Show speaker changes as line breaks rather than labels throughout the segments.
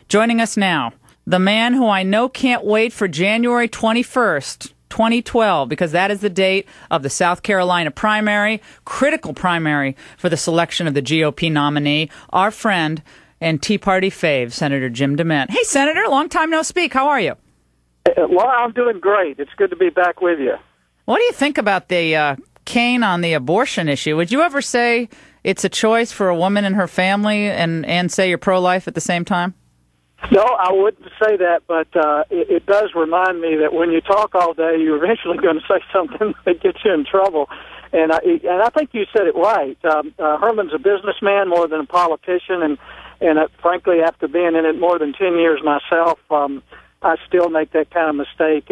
Joining us now, the man who I know can't wait for January 21st, 2012, because that is the date of the South Carolina primary, critical primary for the selection of the GOP nominee, our friend and Tea Party fave, Senator Jim DeMint. Hey, Senator, long time no speak. How are you?
Well, I'm doing great. It's good to be back with you.
What do you think about the Cain on the abortion issue? Would you ever say it's a choice for a woman and her family and say you're pro-life at the same time?
No, I wouldn't say that, but it does remind me that when you talk all day, you're eventually going to say something that gets you in trouble. And I think you said it right. Herman's a businessman more than a politician, and frankly, after being in it more than 10 years myself, I still make that kind of mistake.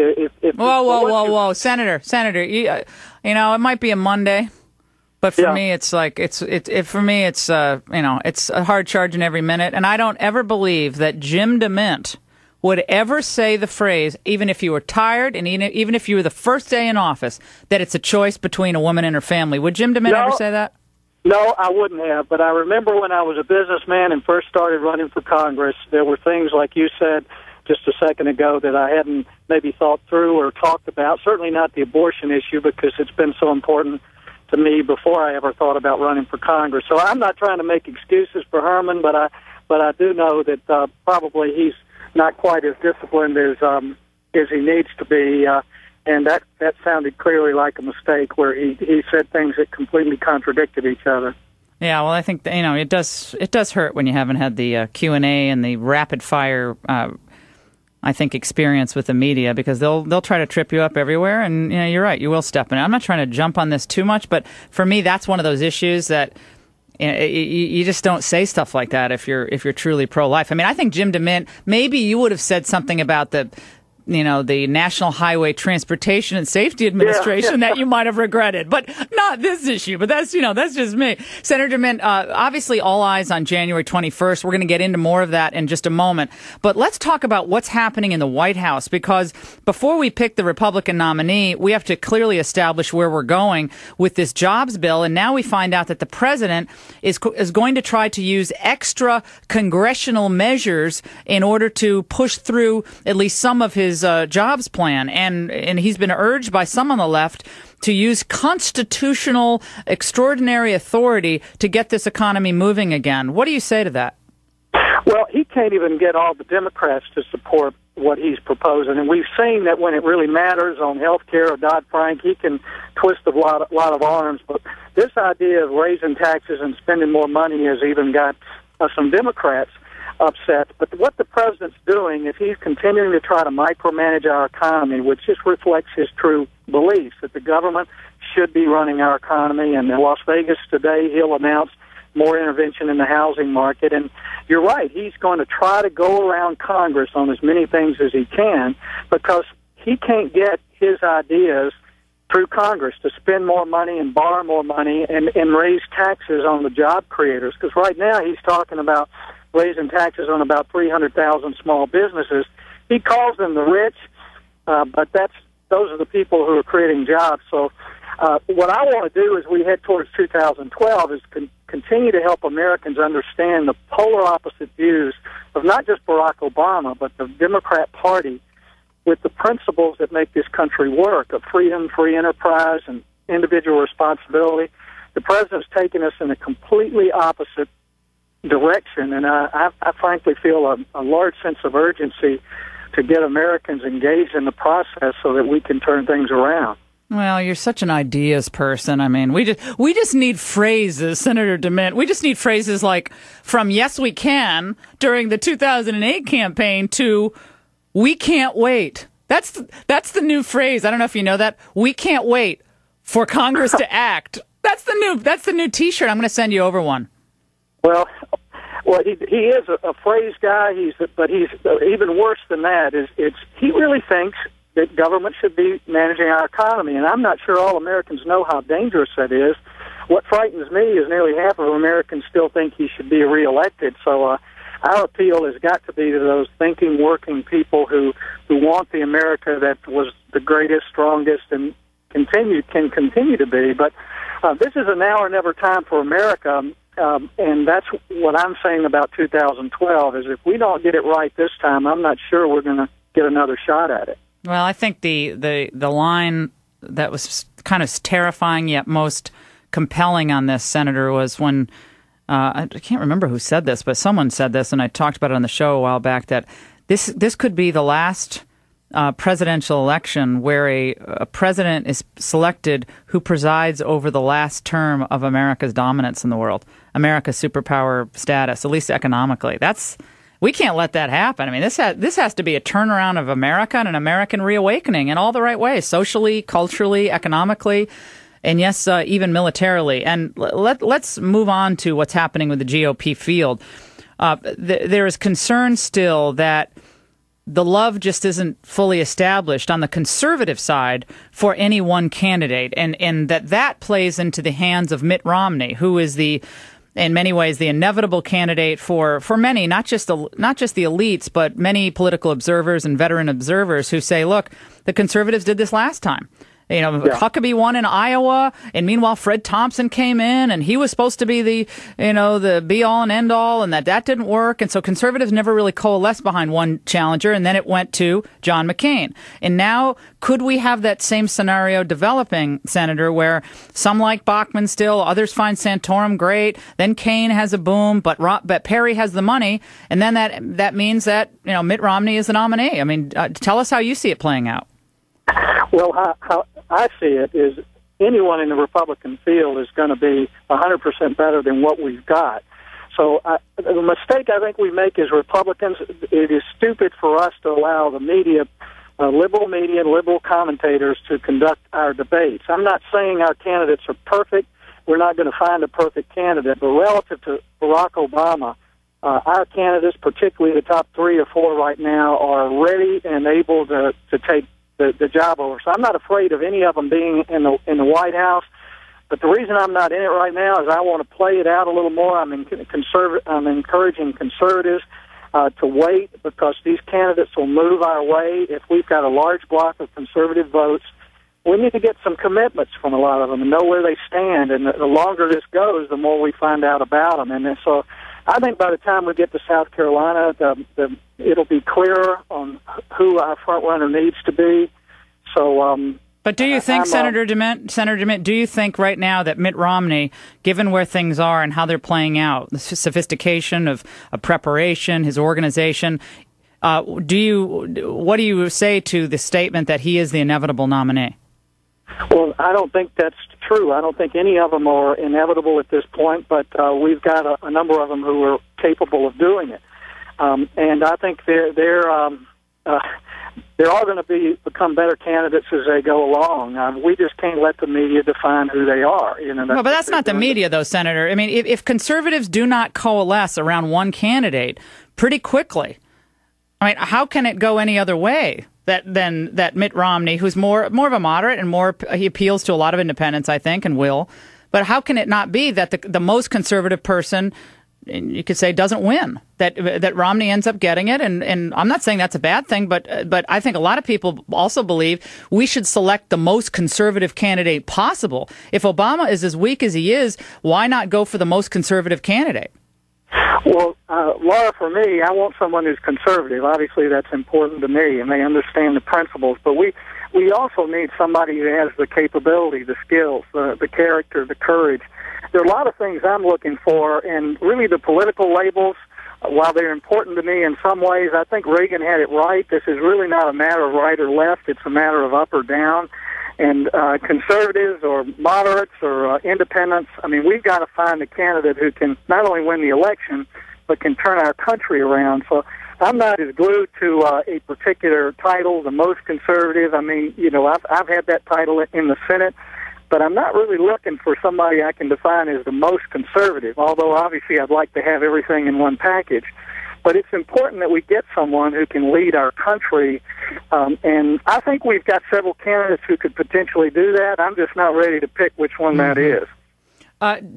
Whoa, Senator, you know, it might be a Monday. But for me, it's like it's a hard charge in every minute, and I don't ever believe that Jim DeMint would ever say the phrase, even if you were tired and even if you were the first day in office, that it's a choice between a woman and her family. Would Jim DeMint ever say that?
No, I wouldn't have. But I remember when I was a businessman and first started running for Congress, there were things like you said just a second ago that I hadn't maybe thought through or talked about. Certainly not the abortion issue, because it's been so important to me before I ever thought about running for Congress. So I'm not trying to make excuses for Herman, but I do know that probably he's not quite as disciplined as he needs to be, and that sounded clearly like a mistake where he said things that completely contradicted each other.
Yeah, well, I think it does hurt when you haven't had the Q&A and the rapid fire I think, experience with the media, because they'll try to trip you up everywhere, and you're right, you will step in it. I'm not trying to jump on this too much, but for me, that's one of those issues that you just don't say stuff like that if you're truly pro-life. I mean, I think Jim DeMint, maybe you would have said something about the National Highway Transportation and Safety Administration that you might have regretted, but not this issue. But that's just me. Senator DeMint, obviously all eyes on January 21st. We're going to get into more of that in just a moment. But let's talk about what's happening in the White House, because before we pick the Republican nominee, we have to clearly establish where we're going with this jobs bill. And now we find out that the president is going to try to use extra congressional measures in order to push through at least some of his jobs plan, and he's been urged by some on the left to use constitutional extraordinary authority to get this economy moving again. What do you say to that?
Well, he can't even get all the Democrats to support what he's proposing, and we've seen that when it really matters on health care or Dodd-Frank, he can twist a lot of arms. But this idea of raising taxes and spending more money has even got some Democrats upset. But what the president's doing is he's continuing to try to micromanage our economy, which just reflects his true beliefs that the government should be running our economy. And in Las Vegas today, he'll announce more intervention in the housing market. And you're right, he's going to try to go around Congress on as many things as he can, because he can't get his ideas through Congress to spend more money and borrow more money and raise taxes on the job creators. Because right now he's talking about raising taxes on about 300,000 small businesses. He calls them the rich, but those are the people who are creating jobs. So what I want to do as we head towards 2012 is continue to help Americans understand the polar opposite views of not just Barack Obama, but the Democrat Party, with the principles that make this country work, of freedom, free enterprise, and individual responsibility. The president's taken us in a completely opposite direction, and I frankly feel a large sense of urgency to get Americans engaged in the process so that we can turn things around.
Well, you're such an ideas person. I mean, we just need phrases, Senator DeMint. We just need phrases like from "Yes, we can" during the 2008 campaign to "We can't wait." That's the new phrase. I don't know if you know that. We can't wait for Congress to act. That's the new T-shirt. I'm going to send you over one.
Well, he is a phrase guy. But he's even worse than that. He really thinks that government should be managing our economy, and I'm not sure all Americans know how dangerous that is. What frightens me is nearly half of Americans still think he should be reelected. So our appeal has got to be to those thinking, working people who want the America that was the greatest, strongest, and can continue to be. But this is a now or never time for America. And that's what I'm saying about 2012, is if we don't get it right this time, I'm not sure we're going to get another shot at it.
Well, I think the line that was kind of terrifying yet most compelling on this, Senator, was when I can't remember who said this, but someone said this, and I talked about it on the show a while back, that this could be the last presidential election where a president is selected who presides over the last term of America's dominance in the world, America's superpower status, at least economically. We can't let that happen. I mean, this has to be a turnaround of America and an American reawakening in all the right ways, socially, culturally, economically, and yes, even militarily. And let's move on to what's happening with the GOP field. There is concern still that the love just isn't fully established on the conservative side for any one candidate, and that plays into the hands of Mitt Romney, who is in many ways the inevitable candidate for many, not just the elites, but many political observers and veteran observers who say, look, the conservatives did this last time. You know, yeah. Huckabee won in Iowa, and meanwhile Fred Thompson came in, and he was supposed to be the be-all and end-all, and that didn't work. And so conservatives never really coalesced behind one challenger, and then it went to John McCain. And now, could we have that same scenario developing, Senator, where some like Bachmann still, others find Santorum great, then Cain has a boom, but Perry has the money, and then that means that Mitt Romney is the nominee. I mean, tell us how you see it playing out.
Well, how I see it is anyone in the Republican field is going to be 100% better than what we've got. So the mistake I think we make as Republicans, it is stupid for us to allow the media, liberal media, liberal commentators to conduct our debates. I'm not saying our candidates are perfect. We're not going to find a perfect candidate. But relative to Barack Obama, our candidates, particularly the top 3 or 4 right now, are ready and able to take the job over. So I'm not afraid of any of them being in the White House. But the reason I'm not in it right now is I want to play it out a little more. I'm encouraging conservatives to wait, because these candidates will move our way. If we've got a large block of conservative votes, we need to get some commitments from a lot of them and know where they stand. And the longer this goes, the more we find out about them. And so I think by the time we get to South Carolina, it'll be clearer on who our front runner needs to be. So,
but do you think, Senator DeMint, do you think right now that Mitt Romney, given where things are and how they're playing out, the sophistication of preparation, his organization, what do you say to the statement that he is the inevitable nominee?
Well, I don't think that's true. I don't think any of them are inevitable at this point, but we've got a number of them who are capable of doing it. And I think there are going to become better candidates as they go along. We just can't let the media define who they are.
But that's not the media, though, Senator. I mean, if conservatives do not coalesce around one candidate pretty quickly, I mean, how can it go any other way? That Mitt Romney, who's more of a moderate and he appeals to a lot of independents, I think, and will. But how can it not be that the most conservative person, you could say, doesn't win? That Romney ends up getting it, and I'm not saying that's a bad thing, but I think a lot of people also believe we should select the most conservative candidate possible. If Obama is as weak as he is, why not go for the most conservative candidate?
Well, Laura, for me, I want someone who's conservative. Obviously, that's important to me, and they understand the principles. But we also need somebody who has the capability, the skills, the character, the courage. There are a lot of things I'm looking for, and really the political labels, while they're important to me in some ways, I think Reagan had it right. This is really not a matter of right or left. It's a matter of up or down. And conservatives or moderates or independents, I mean, we've got to find a candidate who can not only win the election, but can turn our country around. So I'm not as glued to a particular title, the most conservative. I mean, I've had that title in the Senate, but I'm not really looking for somebody I can define as the most conservative, although obviously I'd like to have everything in one package. But it's important that we get someone who can lead our country, and I think we've got several candidates who could potentially do that. I'm just not ready to pick which one that is.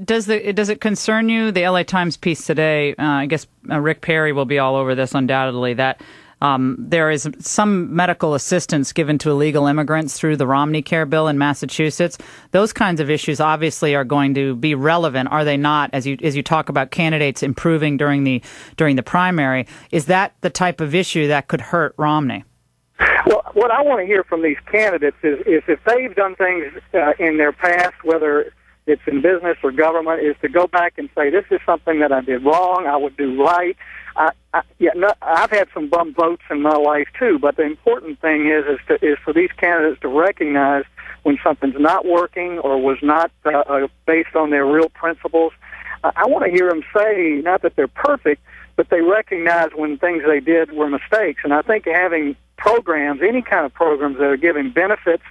Does it concern you, the LA Times piece today, I guess Rick Perry will be all over this undoubtedly, that There is some medical assistance given to illegal immigrants through the Romney Care bill in Massachusetts. Those kinds of issues obviously are going to be relevant, are they not? As you talk about candidates improving during the primary, is that the type of issue that could hurt Romney?
Well, what I want to hear from these candidates is if they've done things in their past, whether it's in business or government, is to go back and say, this is something that I did wrong, I would do right. I've had some bum votes in my life, too, but the important thing is for these candidates to recognize when something's not working or was not based on their real principles. I want to hear them say, not that they're perfect, but they recognize when things they did were mistakes. And I think having programs, any kind of programs that are giving benefits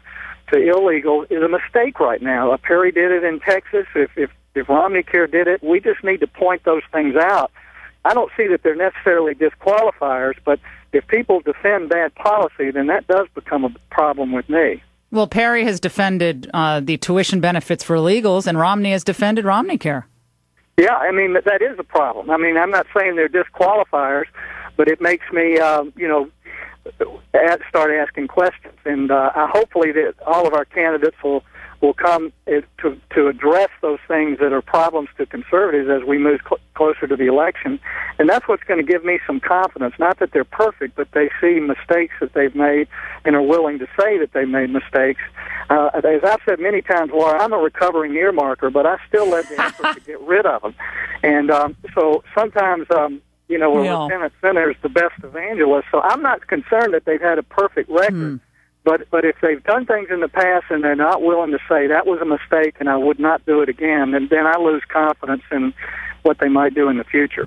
to illegal is a mistake right now. Perry did it in Texas. If Romney Care did it, we just need to point those things out. I don't see that they're necessarily disqualifiers, but if people defend bad policy, then that does become a problem with me.
Well, Perry has defended the tuition benefits for illegals, and Romney has defended Romney Care.
Yeah, I mean, that is a problem. I mean, I'm not saying they're disqualifiers, but it makes me, start asking questions. And hopefully that all of our candidates will come to address those things that are problems to conservatives as we move closer to the election. And that's what's going to give me some confidence. Not that they're perfect, but they see mistakes that they've made and are willing to say that they made mistakes. As I've said many times, Laura, I'm a recovering earmarker, but I still led the effort to get rid of them. And so sometimes, a repentant sinner is the best evangelist. So I'm not concerned that they've had a perfect record. But if they've done things in the past and they're not willing to say that was a mistake and I would not do it again, then I lose confidence in what they might do in the future.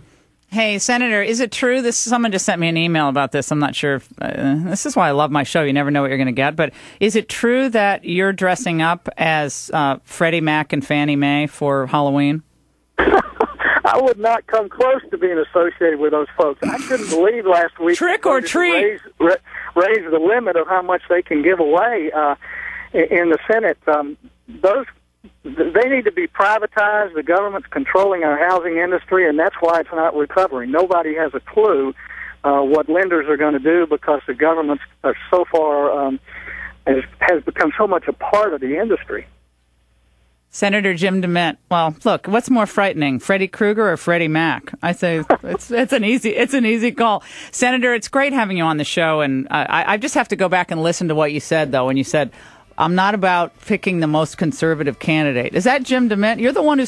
Hey, Senator, is it true? Someone just sent me an email about this. I'm not sure if this is why I love my show. You never know what you're going to get. But is it true that you're dressing up as Freddie Mac and Fannie Mae for Halloween?
I would not come close to being associated with those folks. I couldn't believe last week.
Trick or treat.
Raise the limit of how much they can give away in the Senate. They need to be privatized. The government's controlling our housing industry, and that's why it's not recovering. Nobody has a clue what lenders are going to do because the government so far has become so much a part of the industry.
Senator Jim DeMint. Well, look, what's more frightening, Freddie Krueger or Freddie Mac? I say it's an easy call. Senator, it's great having you on the show, and I just have to go back and listen to what you said, though, when you said, I'm not about picking the most conservative candidate. Is that Jim DeMint? You're the one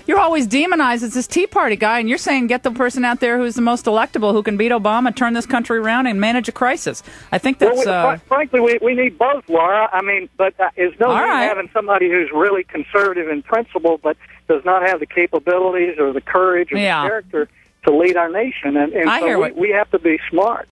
you're always demonized as this Tea Party guy, and you're saying get the person out there who's the most electable, who can beat Obama, turn this country around, and manage a crisis. I think that's...
frankly, we need both, Laura. I mean, but it's no good having somebody who's really conservative in principle, but does not have the capabilities or the courage or the character to lead our nation. And so we have to be smart.